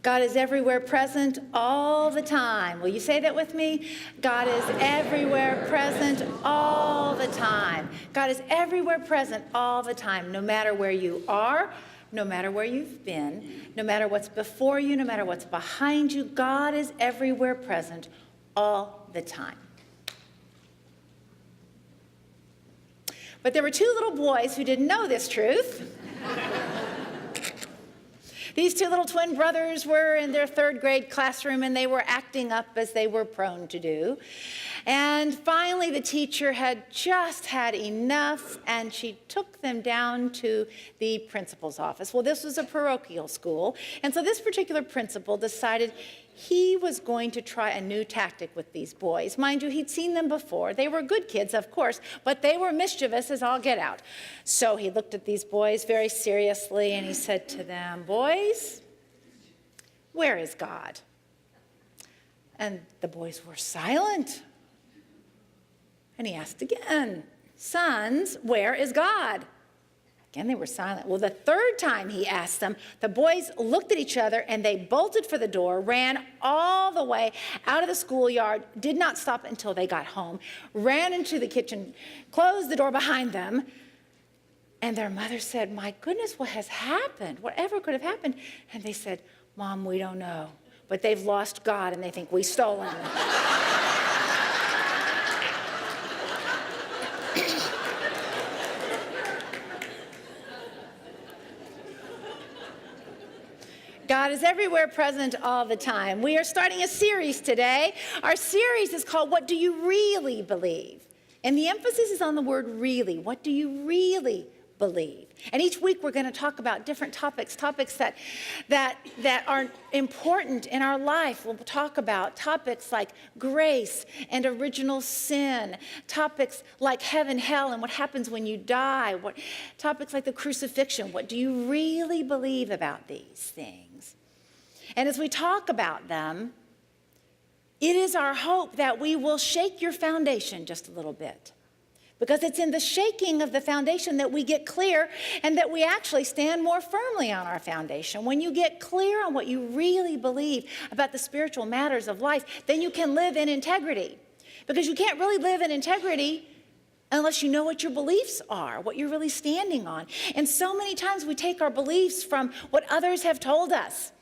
God is everywhere present all the time. Will you say that with me? God is everywhere present all the time. God is everywhere present all the time, no matter where you are, no matter where you've been, no matter what's before you, no matter what's behind you. God is everywhere present all the time. But there were two little boys who didn't know this truth. These two little twin brothers were in their third grade classroom, and they were acting up as they were prone to do. And finally, the teacher had just had enough, and she took them down to the principal's office. Well, this was a parochial school, and so this particular principal decided he was going to try a new tactic with these boys. Mind you, he'd seen them before. They were good kids, of course, but they were mischievous as all get out. So he looked at these boys very seriously, and he said to them, "Boys, where is God?" And the boys were silent. And he asked again, "Sons, where is God?" Again, they were silent. Well, the third time he asked them, the boys looked at each other and they bolted for the door, ran all the way out of the schoolyard, did not stop until they got home, ran into the kitchen, closed the door behind them. And their mother said, "My goodness, what has happened? Whatever could have happened?" And they said, "Mom, we don't know. But they've lost God and they think we stole him." God is everywhere present all the time. We are starting a series today. Our series is called What Do You Really Believe? And the emphasis is on the word really. What do you really believe? And each week we're going to talk about different topics that are important in our life. We'll talk about topics like grace and original sin, topics like heaven, hell, and what happens when you die, topics like the crucifixion. What do you really believe about these things? And as we talk about them, it is our hope that we will shake your foundation just a little bit. Because it's in the shaking of the foundation that we get clear and that we actually stand more firmly on our foundation. When you get clear on what you really believe about the spiritual matters of life, then you can live in integrity. Because you can't really live in integrity unless you know what your beliefs are, what you're really standing on. And so many times we take our beliefs from what others have told us,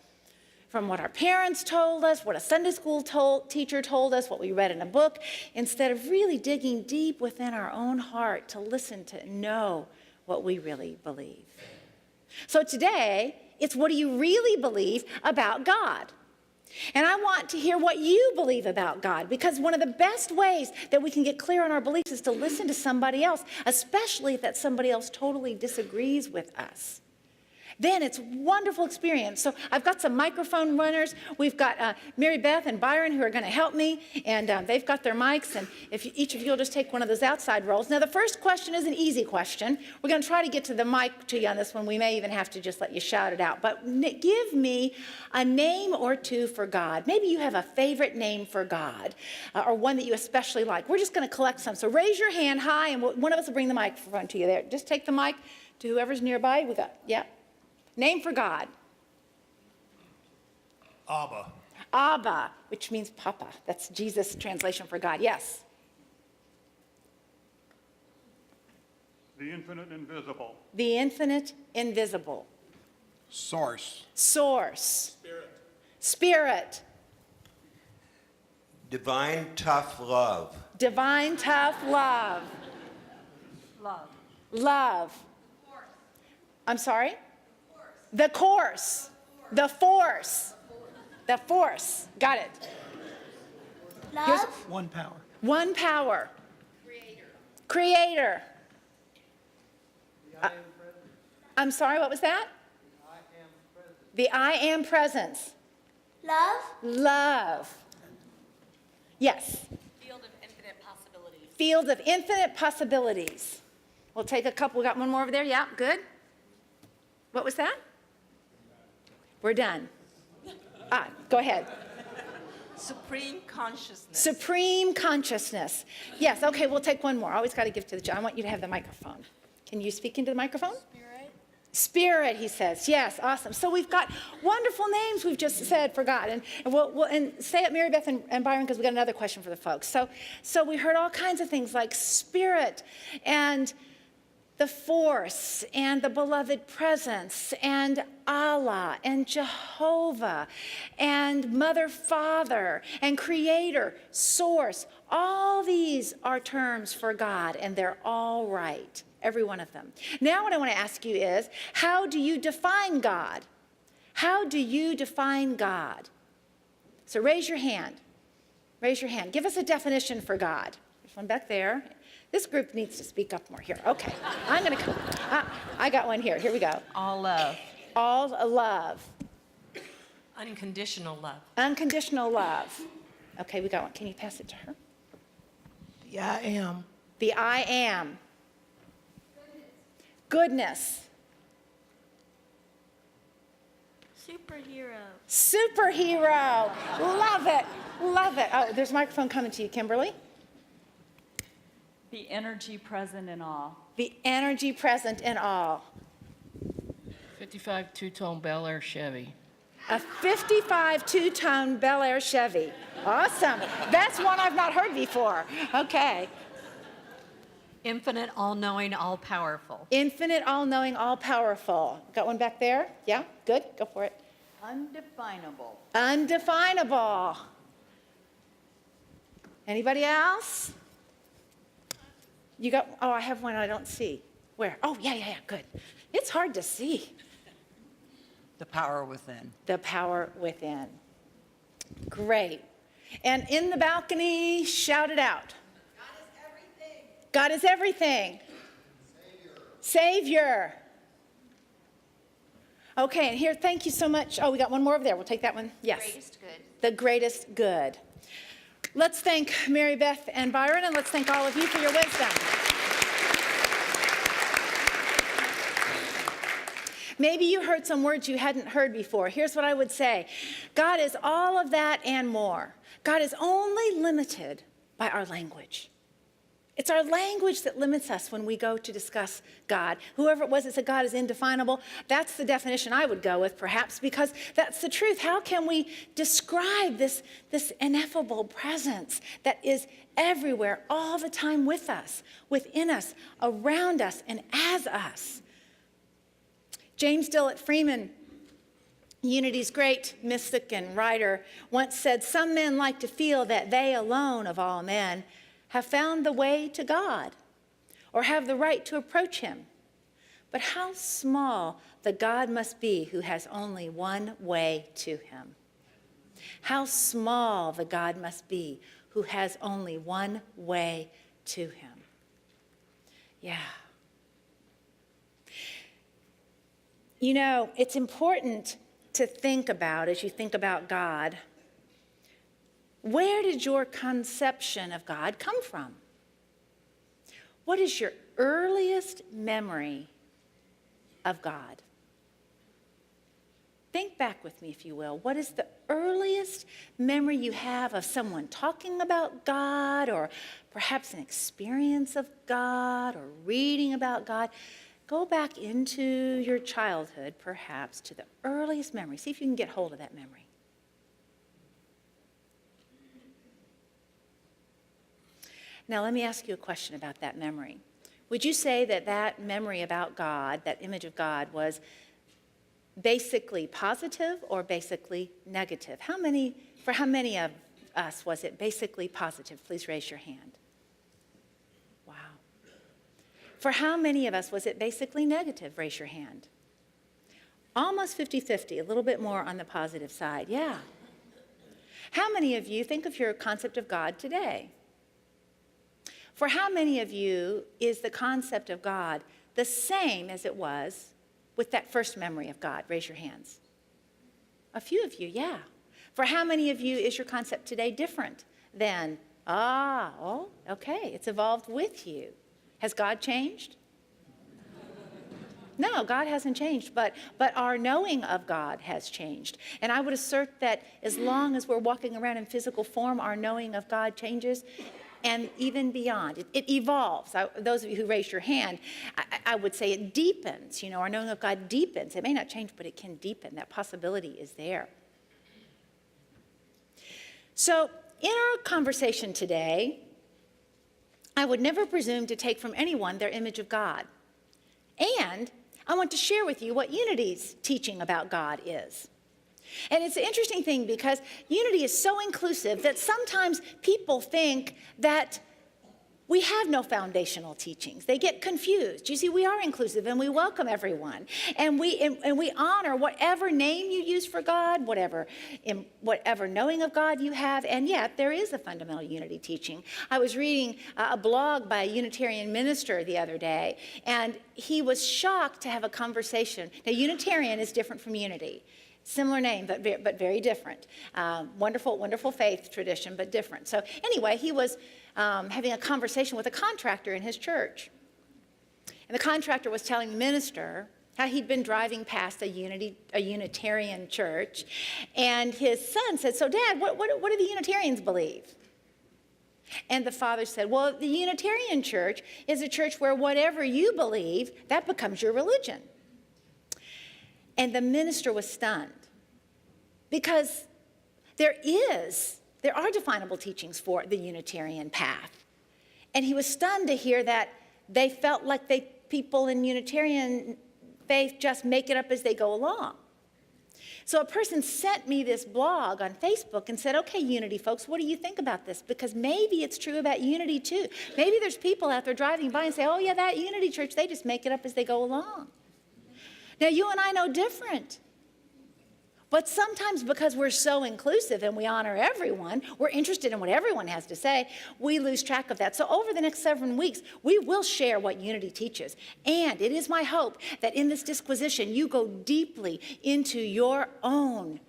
from what our parents told us, what a Sunday school teacher told us, what we read in a book, instead of really digging deep within our own heart to listen, to know what we really believe. So today, it's what do you really believe about God? And I want to hear what you believe about God, because one of the best ways that we can get clear on our beliefs is to listen to somebody else, especially if that somebody else totally disagrees with us. Then it's a wonderful experience. So I've got some microphone runners. We've got Mary Beth and Byron who are going to help me, and they've got their mics, and if each of you will just take one of those outside roles. Now, the first question is an easy question. We're going to try to get to the mic to you on this one. We may even have to just let you shout it out. But give me a name or two for God. Maybe you have a favorite name for God, or one that you especially like. We're just going to collect some. So raise your hand high, and one of us will bring the microphone to you there. Just take the mic to whoever's nearby. We got, yeah. Name for God. Abba. Abba, which means Papa. That's Jesus' translation for God. Yes. The infinite invisible. The infinite invisible. Source. Source. Spirit. Spirit. Divine tough love. Divine tough love. Love. Love. I'm sorry? The course. The force. The force. Got it. Love. One power. One power. Creator. I'm sorry, what was that? The I am presence. Love. Love. Yes. Field of infinite possibilities. Field of infinite possibilities. We'll take a couple. We got one more over there. Yeah, good. What was that? We're done. Go ahead. Supreme consciousness. Supreme consciousness. Yes, okay, we'll take one more. I always got to give to the judge. I want you to have the microphone. Can you speak into the microphone? Spirit. Spirit, he says. Yes, awesome. So we've got wonderful names we've just said for God. And we'll say it, Mary Beth and Byron, because we got another question for the folks. So we heard all kinds of things like Spirit and the Force and the Beloved Presence and Allah and Jehovah and Mother, Father and Creator, Source. All these are terms for God, and they're all right. Every one of them. Now what I want to ask you is, how do you define God? How do you define God? So raise your hand. Raise your hand. Give us a definition for God. There's one back there. This group needs to speak up more here. Okay. I'm going to come. I got one here. Here we go. All love. All love. Unconditional love. Unconditional love. Okay, we got one. Can you pass it to her? The I am. The I am. Goodness. Superhero. Superhero. Love it. Love it. Oh, there's a microphone coming to you, Kimberly. The energy present in all. The energy present in all. 55 two-tone Bel Air Chevy. A 55 two-tone Bel Air Chevy. Awesome. That's one I've not heard before. Okay. Infinite, all-knowing, all-powerful. Infinite, all-knowing, all-powerful. Got one back there? Yeah? Good. Go for it. Undefinable. Undefinable. Anybody else? You got, oh, I have one I don't see. Where? Oh, yeah, good. It's hard to see. The power within. The power within. Great. And in the balcony, shout it out. God is everything. Savior. Okay, and here, thank you so much. Oh, we got one more over there. We'll take that one. Yes. Greatest good. The greatest good. Let's thank Mary Beth and Byron, and let's thank all of you for your wisdom. Maybe you heard some words you hadn't heard before. Here's what I would say. God is all of that and more. God is only limited by our language. It's our language that limits us when we go to discuss God. Whoever it was that said God is indefinable, that's the definition I would go with, perhaps, because that's the truth. How can we describe this ineffable presence that is everywhere, all the time with us, within us, around us, and as us? James Dillett Freeman, Unity's great mystic and writer, once said, "Some men like to feel that they alone of all men have found the way to God or have the right to approach him. But how small the God must be who has only one way to him. How small the God must be who has only one way to him." Yeah. You know, it's important to think about, as you think about God, where did your conception of God come from? What is your earliest memory of God? Think back with me, if you will. What is the earliest memory you have of someone talking about God, or perhaps an experience of God, or reading about God? Go back into your childhood, perhaps, to the earliest memory. See if you can get hold of that memory. Now, let me ask you a question about that memory. Would you say that that memory about God, that image of God, was basically positive or basically negative? For how many of us was it basically positive? Please raise your hand. Wow. For how many of us was it basically negative? Raise your hand. Almost 50-50, a little bit more on the positive side. Yeah. How many of you think of your concept of God today? For how many of you is the concept of God the same as it was with that first memory of God? Raise your hands. A few of you, yeah. For how many of you is your concept today different than, okay, it's evolved with you. Has God changed? No, God hasn't changed, but our knowing of God has changed. And I would assert that as long as we're walking around in physical form, our knowing of God changes. and even beyond. It evolves. Those of you who raised your hand, I would say it deepens. Our knowing of God deepens. It may not change, but it can deepen. That possibility is there. So in our conversation today, I would never presume to take from anyone their image of God. And I want to share with you what Unity's teaching about God is. And it's an interesting thing because Unity is so inclusive that sometimes people think that we have no foundational teachings. They get confused. You see, we are inclusive and we welcome everyone. And we honor whatever name you use for God, whatever knowing of God you have, and yet there is a fundamental Unity teaching. I was reading a blog by a Unitarian minister the other day, and he was shocked to have a conversation. Now, Unitarian is different from Unity. Similar name, but very different. Wonderful faith tradition, but different. So anyway, he was having a conversation with a contractor in his church. And the contractor was telling the minister how he'd been driving past a Unitarian church. And his son said, "So Dad, what do the Unitarians believe?" And the father said, "Well, the Unitarian church is a church where whatever you believe, that becomes your religion." And the minister was stunned because there are definable teachings for the Unitarian path. And he was stunned to hear that they felt like people in Unitarian faith just make it up as they go along. So a person sent me this blog on Facebook and said, "Okay, Unity folks, what do you think about this? Because maybe it's true about Unity too. Maybe there's people out there driving by and say, 'Oh yeah, that Unity church, they just make it up as they go along.'" Now, you and I know different. But sometimes because we're so inclusive and we honor everyone, we're interested in what everyone has to say, we lose track of that. So over the next 7 weeks, we will share what Unity teaches. And it is my hope that in this disquisition, you go deeply into your own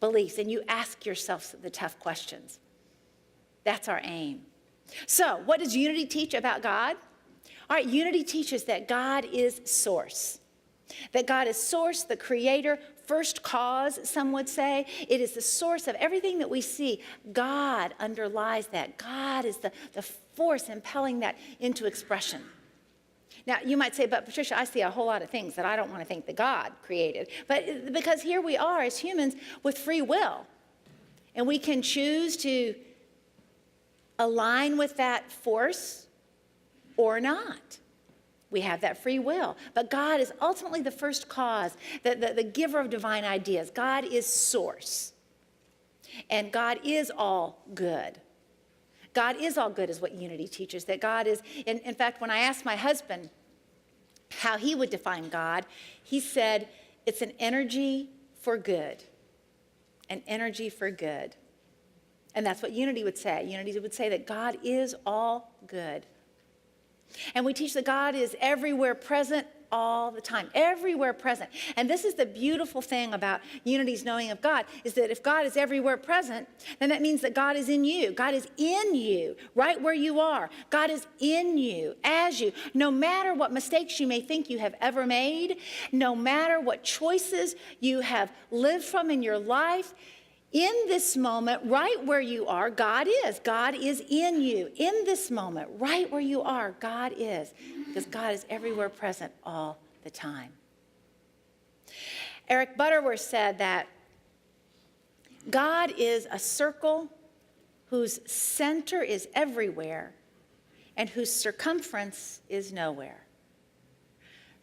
beliefs and you ask yourself the tough questions. That's our aim. So what does Unity teach about God? All right, Unity teaches that God is source. That God is source, the creator, first cause, some would say. It is the source of everything that we see. God underlies that. God is the force impelling that into expression. Now, you might say, "But Patricia, I see a whole lot of things that I don't want to think that God created." But because here we are as humans with free will. And we can choose to align with that force or not. We have that free will. But God is ultimately the first cause, the giver of divine ideas. God is source. And God is all good. God is all good is what Unity teaches, that God is, in fact, when I asked my husband how he would define God, he said, it's an energy for good. An energy for good. And that's what Unity would say. Unity would say that God is all good. And we teach that God is everywhere present all the time, everywhere present. And this is the beautiful thing about Unity's knowing of God, is that if God is everywhere present, then that means that God is in you. God is in you, right where you are. God is in you, as you. No matter what mistakes you may think you have ever made, no matter what choices you have lived from in your life, in this moment, right where you are, God is. God is in you. In this moment, right where you are, God is. Because God is everywhere present all the time. Eric Butterworth said that God is a circle whose center is everywhere and whose circumference is nowhere.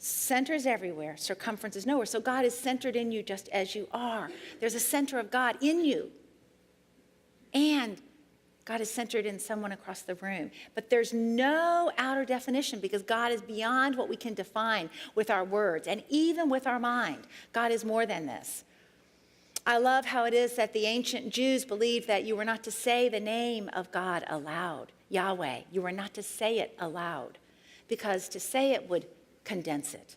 Center is everywhere, circumference is nowhere. So God is centered in you just as you are. There's a center of God in you. And God is centered in someone across the room. But there's no outer definition because God is beyond what we can define with our words and even with our mind. God is more than this. I love how it is that the ancient Jews believed that you were not to say the name of God aloud, Yahweh. You were not to say it aloud because to say it would condense it.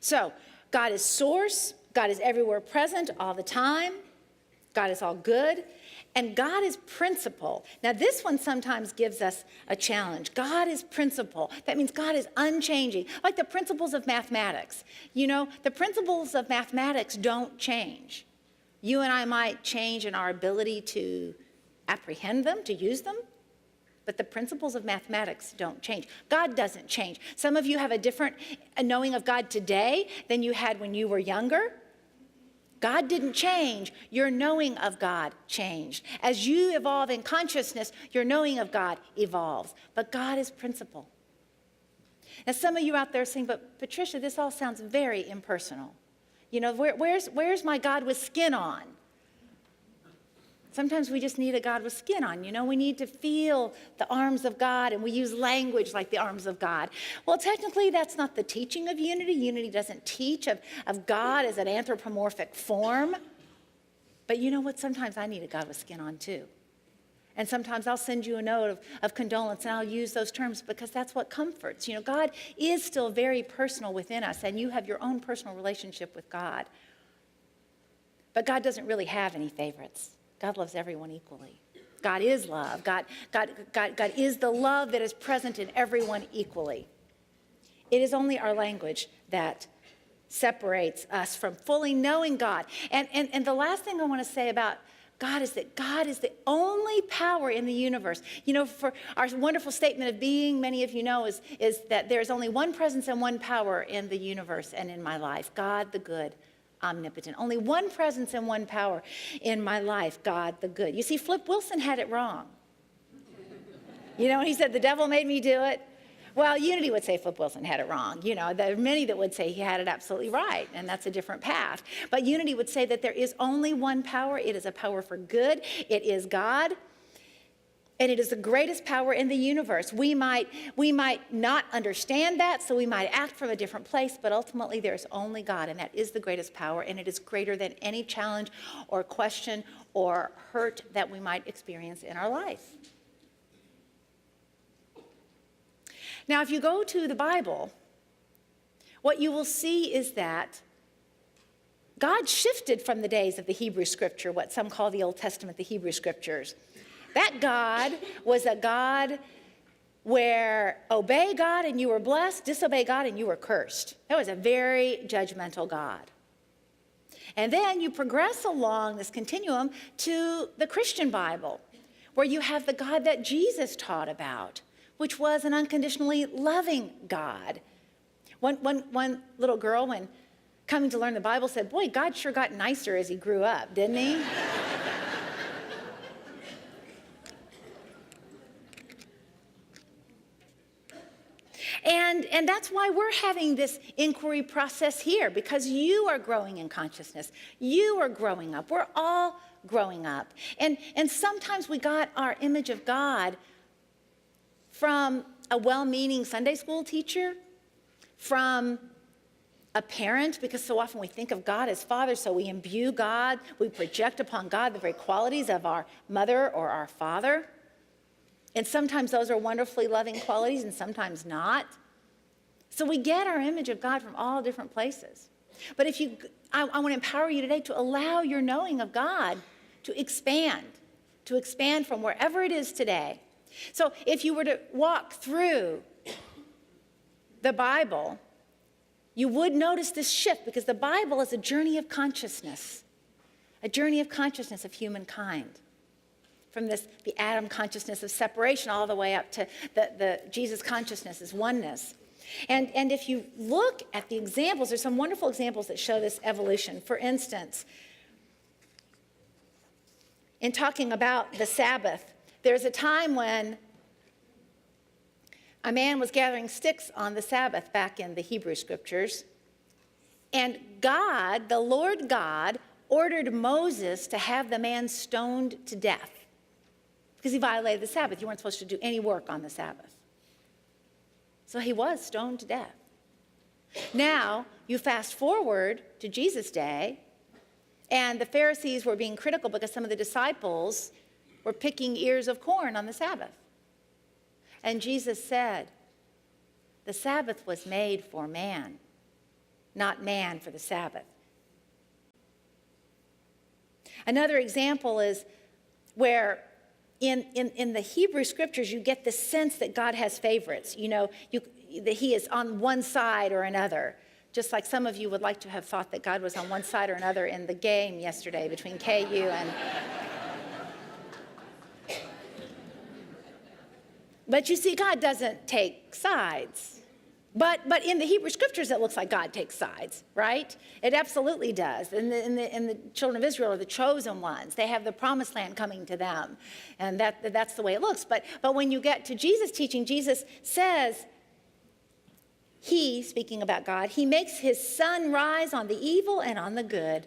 So God is source. God is everywhere present all the time. God is all good. And God is principle. Now this one sometimes gives us a challenge. God is principle. That means God is unchanging. Like the principles of mathematics. You know, the principles of mathematics don't change. You and I might change in our ability to apprehend them, to use them. But the principles of mathematics don't change. God doesn't change. Some of you have a different knowing of God today than you had when you were younger. God didn't change. Your knowing of God changed. As you evolve in consciousness, your knowing of God evolves. But God is principle. Now, some of you out there saying, but Patricia, this all sounds very impersonal. You know, where's my God with skin on? Sometimes we just need a God with skin on. You know, we need to feel the arms of God, and we use language like the arms of God. Well, technically, that's not the teaching of unity. Unity doesn't teach of God as an anthropomorphic form. But you know what? Sometimes I need a God with skin on, too. And sometimes I'll send you a note of condolence, and I'll use those terms because that's what comforts. You know, God is still very personal within us, and you have your own personal relationship with God. But God doesn't really have any favorites. God loves everyone equally. God is love. God is the love that is present in everyone equally. It is only our language that separates us from fully knowing God. And the last thing I want to say about God is that God is the only power in the universe. You know, for our wonderful statement of being, many of you know, is that there's only one presence and one power in the universe and in my life. God the good, omnipotent. Only one presence and one power in my life, God the good. You see, Flip Wilson had it wrong. You know, he said, the devil made me do it. Well, Unity would say Flip Wilson had it wrong. You know, there are many that would say he had it absolutely right, and that's a different path. But Unity would say that there is only one power. It is a power for good. It is God. And it is the greatest power in the universe. We might not understand that, so we might act from a different place, but ultimately there's only God, and that is the greatest power, and it is greater than any challenge or question or hurt that we might experience in our life. Now, if you go to the Bible, what you will see is that God shifted from the days of the Hebrew Scripture, what some call the Old Testament, the Hebrew Scriptures. That God was a God where obey God and you were blessed, disobey God and you were cursed. That was a very judgmental God. And then you progress along this continuum to the Christian Bible, where you have the God that Jesus taught about, which was an unconditionally loving God. One little girl, when coming to learn the Bible, said, boy, God sure got nicer as he grew up, didn't he? And that's why we're having this inquiry process here, because you are growing in consciousness. You are growing up. We're all growing up. And sometimes we got our image of God from a well-meaning Sunday school teacher, from a parent, because so often we think of God as Father, so we imbue God, we project upon God the very qualities of our mother or our father. And sometimes those are wonderfully loving qualities and sometimes not. So we get our image of God from all different places. But I want to empower you today to allow your knowing of God to expand from wherever it is today. So if you were to walk through the Bible, you would notice this shift, because the Bible is a journey of consciousness of humankind. From the Adam consciousness of separation all the way up to the Jesus consciousness as oneness. And if you look at the examples, there's some wonderful examples that show this evolution. For instance, in talking about the Sabbath, there's a time when a man was gathering sticks on the Sabbath back in the Hebrew Scriptures, and God, the Lord God, ordered Moses to have the man stoned to death, because he violated the Sabbath. You weren't supposed to do any work on the Sabbath. So he was stoned to death. Now, you fast forward to Jesus' day, and the Pharisees were being critical because some of the disciples were picking ears of corn on the Sabbath. And Jesus said, the Sabbath was made for man, not man for the Sabbath. Another example is where in the Hebrew Scriptures, you get the sense that God has favorites. You know, that he is on one side or another. Just like some of you would like to have thought that God was on one side or another in the game yesterday between KU But you see, God doesn't take sides. But in the Hebrew scriptures, it looks like God takes sides, right? It absolutely does. And the children of Israel are the chosen ones. They have the promised land coming to them. And that's the way it looks. But when you get to Jesus' teaching, Jesus says, he, speaking about God, he makes his sun rise on the evil and on the good,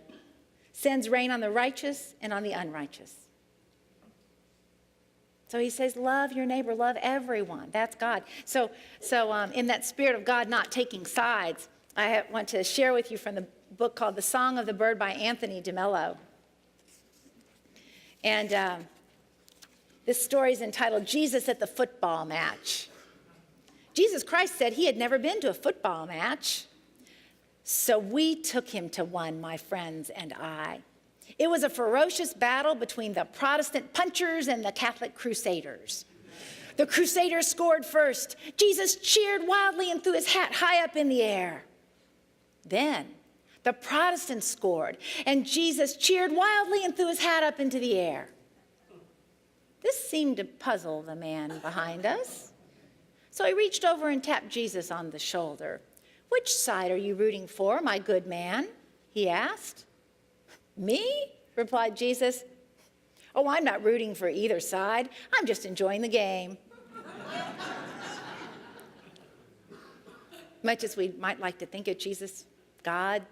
sends rain on the righteous and on the unrighteous. So he says, love your neighbor, love everyone. That's God. So in that spirit of God not taking sides, I want to share with you from the book called The Song of the Bird by Anthony DeMello. And this story is entitled Jesus at the Football Match. Jesus Christ said he had never been to a football match. So we took him to one, my friends and I. It was a ferocious battle between the Protestant punchers and the Catholic crusaders. The crusaders scored first. Jesus cheered wildly and threw his hat high up in the air. Then the Protestants scored, and Jesus cheered wildly and threw his hat up into the air. This seemed to puzzle the man behind us. So he reached over and tapped Jesus on the shoulder. "Which side are you rooting for, my good man?" he asked. "Me?" replied Jesus. "Oh, I'm not rooting for either side. I'm just enjoying the game." Much as we might like to think of Jesus, God,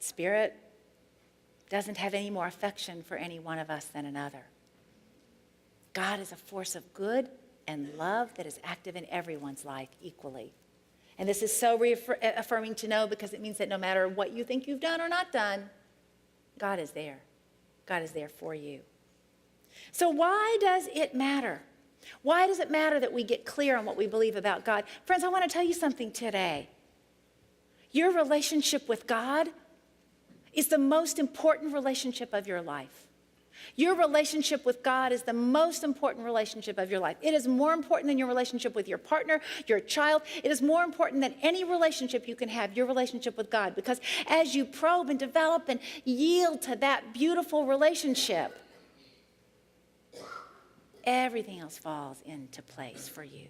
Spirit, doesn't have any more affection for any one of us than another. God is a force of good and love that is active in everyone's life equally. And this is so reaffirming to know, because it means that no matter what you think you've done or not done, God is there. God is there for you. So why does it matter? Why does it matter that we get clear on what we believe about God? Friends, I want to tell you something today. Your relationship with God is the most important relationship of your life. Your relationship with God is the most important relationship of your life. It is more important than your relationship with your partner, your child. It is more important than any relationship you can have, your relationship with God. Because as you probe and develop and yield to that beautiful relationship, everything else falls into place for you.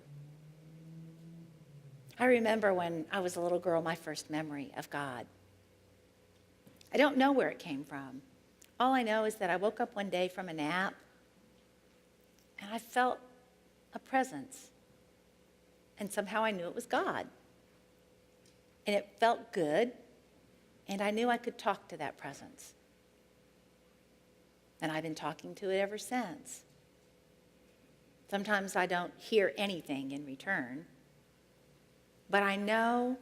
I remember when I was a little girl, my first memory of God. I don't know where it came from. All I know is that I woke up one day from a nap and I felt a presence. And somehow I knew it was God. And it felt good. And I knew I could talk to that presence. And I've been talking to it ever since. Sometimes I don't hear anything in return. But I know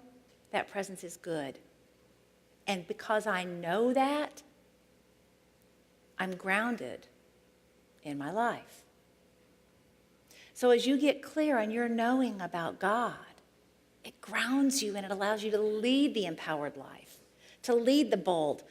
that presence is good. And because I know that, I'm grounded in my life. So as you get clear on your knowing about God, it grounds you and it allows you to lead the empowered life, to lead the bold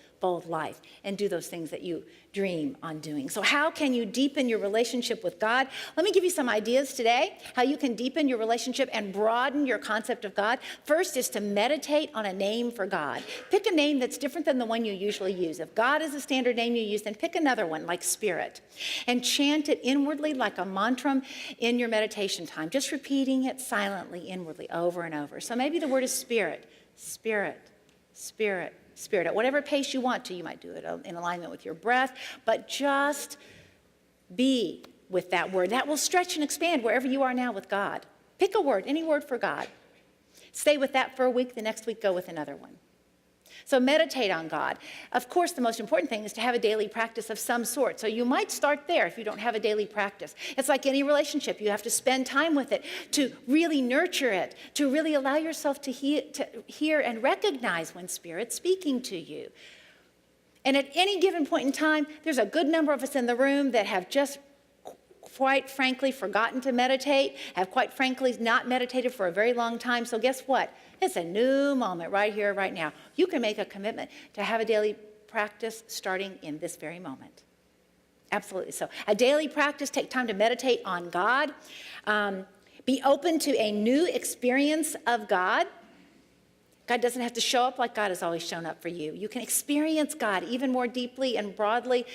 life, and do those things that you dream on doing. So how can you deepen your relationship with God? Let me give you some ideas today, how you can deepen your relationship and broaden your concept of God. First is to meditate on a name for God. Pick a name that's different than the one you usually use. If God is a standard name you use, then pick another one like Spirit and chant it inwardly like a mantra in your meditation time, just repeating it silently inwardly over and over. So maybe the word is Spirit, Spirit, Spirit, Spirit. At whatever pace you want to, you might do it in alignment with your breath, but just be with that word. That will stretch and expand wherever you are now with God. Pick a word, any word for God. Stay with that for a week. The next week, go with another one. So meditate on God. Of course, the most important thing is to have a daily practice of some sort. So you might start there if you don't have a daily practice. It's like any relationship. You have to spend time with it to really nurture it, to really allow yourself to hear and recognize when Spirit's speaking to you. And at any given point in time, there's a good number of us in the room that have just quite frankly forgotten to meditate, have quite frankly not meditated for a very long time. So guess what? It's a new moment right here, right now. You can make a commitment to have a daily practice starting in this very moment. Absolutely. So a daily practice, take time to meditate on God. Be open to a new experience of God. God doesn't have to show up like God has always shown up for you. You can experience God even more deeply and broadly.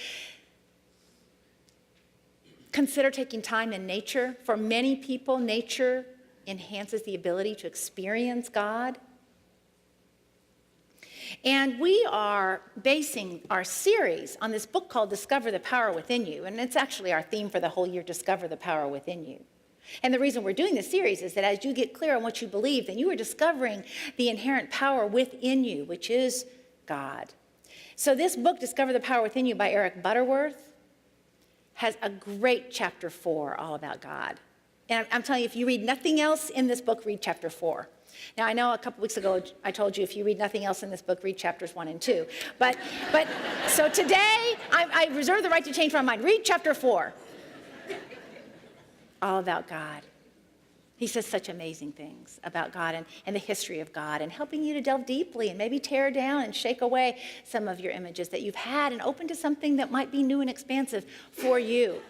Consider taking time in nature. For many people, nature enhances the ability to experience God. And we are basing our series on this book called Discover the Power Within You. And it's actually our theme for the whole year, Discover the Power Within You. And the reason we're doing this series is that as you get clear on what you believe, then you are discovering the inherent power within you, which is God. So this book, Discover the Power Within You by Eric Butterworth, has a great chapter 4 all about God. And I'm telling you, if you read nothing else in this book, read chapter 4. Now, I know a couple weeks ago I told you if you read nothing else in this book, read chapters 1 and 2. But so today, I reserve the right to change my mind. Read chapter 4. All about God. He says such amazing things about God and the history of God, and helping you to delve deeply and maybe tear down and shake away some of your images that you've had and open to something that might be new and expansive for you.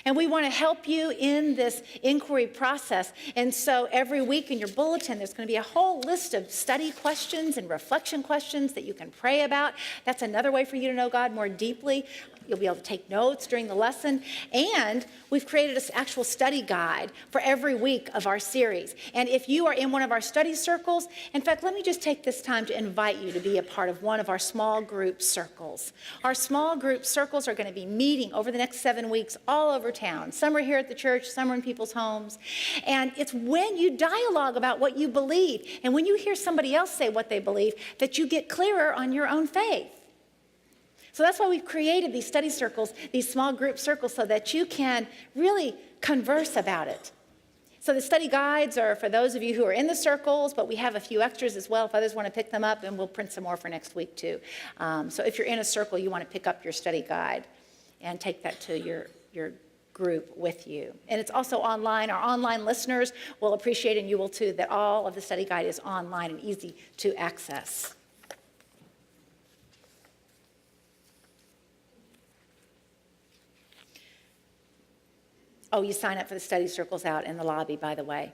And we want to help you in this inquiry process. And so every week in your bulletin, there's going to be a whole list of study questions and reflection questions that you can pray about. That's another way for you to know God more deeply. You'll be able to take notes during the lesson. And we've created an actual study guide for every week of our series. And if you are in one of our study circles, in fact, let me just take this time to invite you to be a part of one of our small group circles. Our small group circles are going to be meeting over the next 7 weeks all over town. Some are here at the church, some are in people's homes. And it's when you dialogue about what you believe, and when you hear somebody else say what they believe, that you get clearer on your own faith. So that's why we've created these study circles, these small group circles, so that you can really converse about it. So the study guides are for those of you who are in the circles, but we have a few extras as well if others want to pick them up, and we'll print some more for next week too. So if you're in a circle, you want to pick up your study guide and take that to your group with you. And it's also online. Our online listeners will appreciate, and you will too, that all of the study guide is online and easy to access. Oh, you sign up for the study circles out in the lobby, by the way.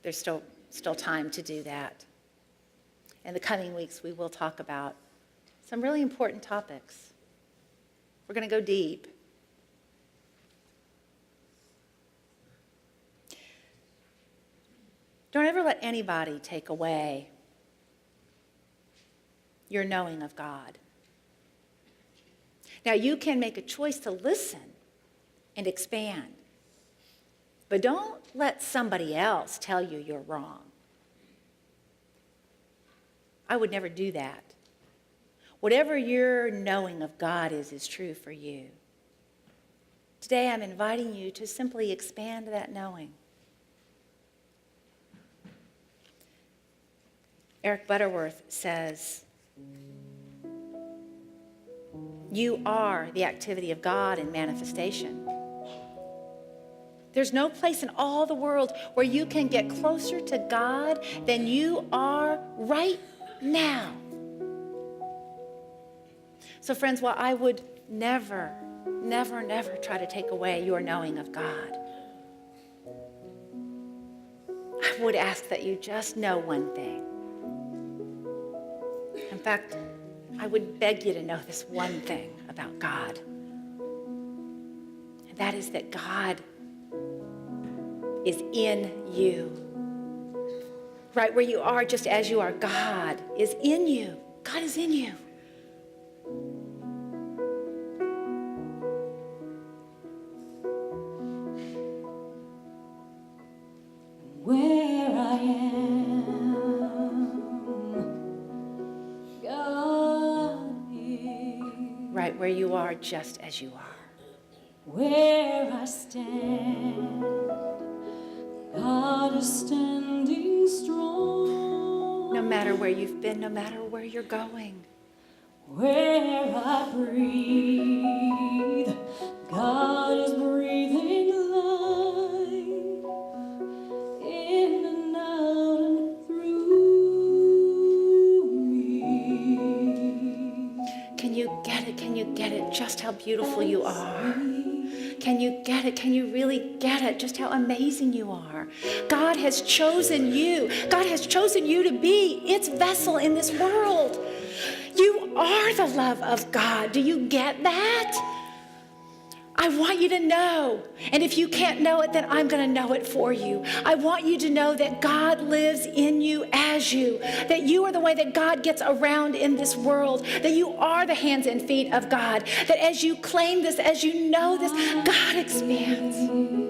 There's still time to do that. In the coming weeks, we will talk about some really important topics. We're going to go deep. Don't ever let anybody take away your knowing of God. Now, you can make a choice to listen and expand. But don't let somebody else tell you you're wrong. I would never do that. Whatever your knowing of God is true for you. Today I'm inviting you to simply expand that knowing. Eric Butterworth says, you are the activity of God in manifestation. There's no place in all the world where you can get closer to God than you are right now. So friends, while I would never try to take away your knowing of God, I would ask that you just know one thing. In fact, I would beg you to know this one thing about God. And that is that God is in you. Right where you are, just as you are, God is in you. God is in you. Where I am, God is. Right where you are, just as you are. Where I stand, God is standing strong. No matter where you've been, no matter where you're going. Where I breathe, God is breathing life in and out and through me. Can you get it? Can you get it? Just how beautiful you are. Can you get it? Can you really get it? Just how amazing you are. God has chosen you. God has chosen you to be its vessel in this world. You are the love of God. Do you get that? I want you to know, and if you can't know it, then I'm going to know it for you. I want you to know that God lives in you as you, that you are the way that God gets around in this world, that you are the hands and feet of God, that as you claim this, as you know this, God expands.